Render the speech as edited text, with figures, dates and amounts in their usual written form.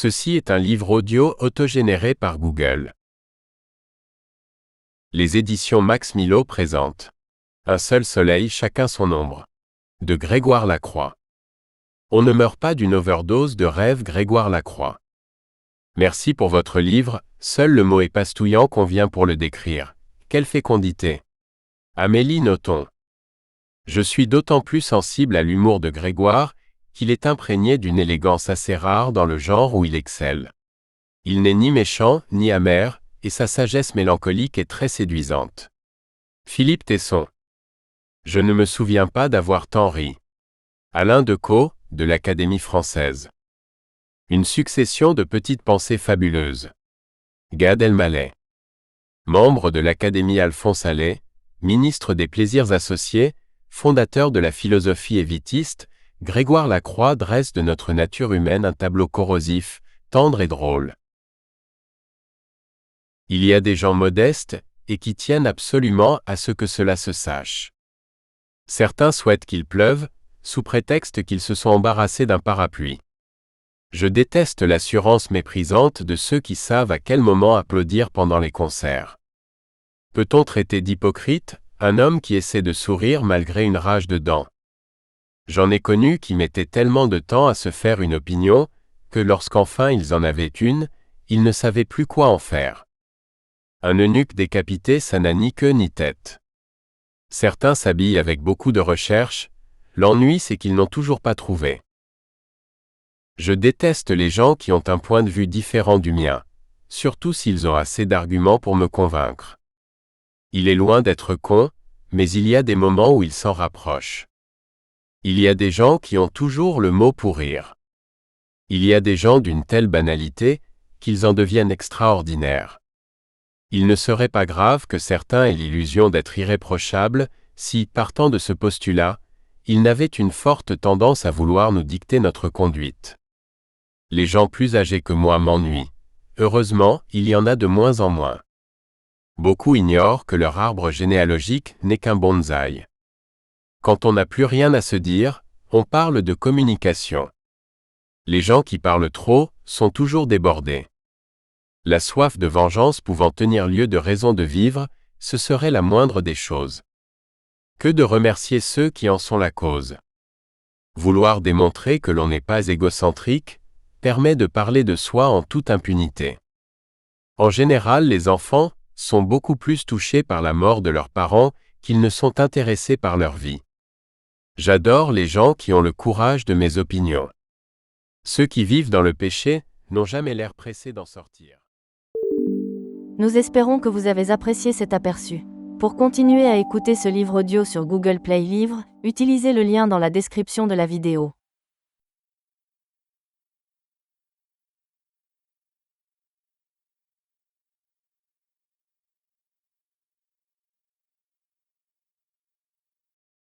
Ceci est un livre audio autogénéré par Google. Les éditions Max Milo présentent Un seul soleil, chacun son ombre. De Grégoire Lacroix. On ne meurt pas d'une overdose de rêve. Grégoire Lacroix. Merci pour votre livre, seul le mot épastouillant convient pour le décrire. Quelle fécondité. Amélie Nothomb. Je suis d'autant plus sensible à l'humour de Grégoire, qu'il est imprégné d'une élégance assez rare dans le genre où il excelle. Il n'est ni méchant, ni amer, et sa sagesse mélancolique est très séduisante. Philippe Tesson. Je ne me souviens pas d'avoir tant ri. Alain Decaux, de l'Académie française. Une succession de petites pensées fabuleuses. Gad Elmaleh. Membre de l'Académie Alphonse Allais, ministre des Plaisirs associés, fondateur de la philosophie évitiste, Grégoire Lacroix dresse de notre nature humaine un tableau corrosif, tendre et drôle. Il y a des gens modestes, et qui tiennent absolument à ce que cela se sache. Certains souhaitent qu'il pleuve, sous prétexte qu'ils se sont embarrassés d'un parapluie. Je déteste l'assurance méprisante de ceux qui savent à quel moment applaudir pendant les concerts. Peut-on traiter d'hypocrite un homme qui essaie de sourire malgré une rage de dents? J'en ai connu qui mettaient tellement de temps à se faire une opinion, que lorsqu'enfin ils en avaient une, ils ne savaient plus quoi en faire. Un eunuque décapité, ça n'a ni queue ni tête. Certains s'habillent avec beaucoup de recherche, l'ennui c'est qu'ils n'ont toujours pas trouvé. Je déteste les gens qui ont un point de vue différent du mien, surtout s'ils ont assez d'arguments pour me convaincre. Il est loin d'être con, mais il y a des moments où il s'en rapproche. Il y a des gens qui ont toujours le mot pour rire. Il y a des gens d'une telle banalité, qu'ils en deviennent extraordinaires. Il ne serait pas grave que certains aient l'illusion d'être irréprochables, si, partant de ce postulat, ils n'avaient une forte tendance à vouloir nous dicter notre conduite. Les gens plus âgés que moi m'ennuient. Heureusement, il y en a de moins en moins. Beaucoup ignorent que leur arbre généalogique n'est qu'un bonsaï. Quand on n'a plus rien à se dire, on parle de communication. Les gens qui parlent trop sont toujours débordés. La soif de vengeance pouvant tenir lieu de raison de vivre, ce serait la moindre des choses. Que de remercier ceux qui en sont la cause. Vouloir démontrer que l'on n'est pas égocentrique, permet de parler de soi en toute impunité. En général, les enfants sont beaucoup plus touchés par la mort de leurs parents qu'ils ne sont intéressés par leur vie. J'adore les gens qui ont le courage de mes opinions. Ceux qui vivent dans le péché n'ont jamais l'air pressés d'en sortir. Nous espérons que vous avez apprécié cet aperçu. Pour continuer à écouter ce livre audio sur Google Play Livres, utilisez le lien dans la description de la vidéo.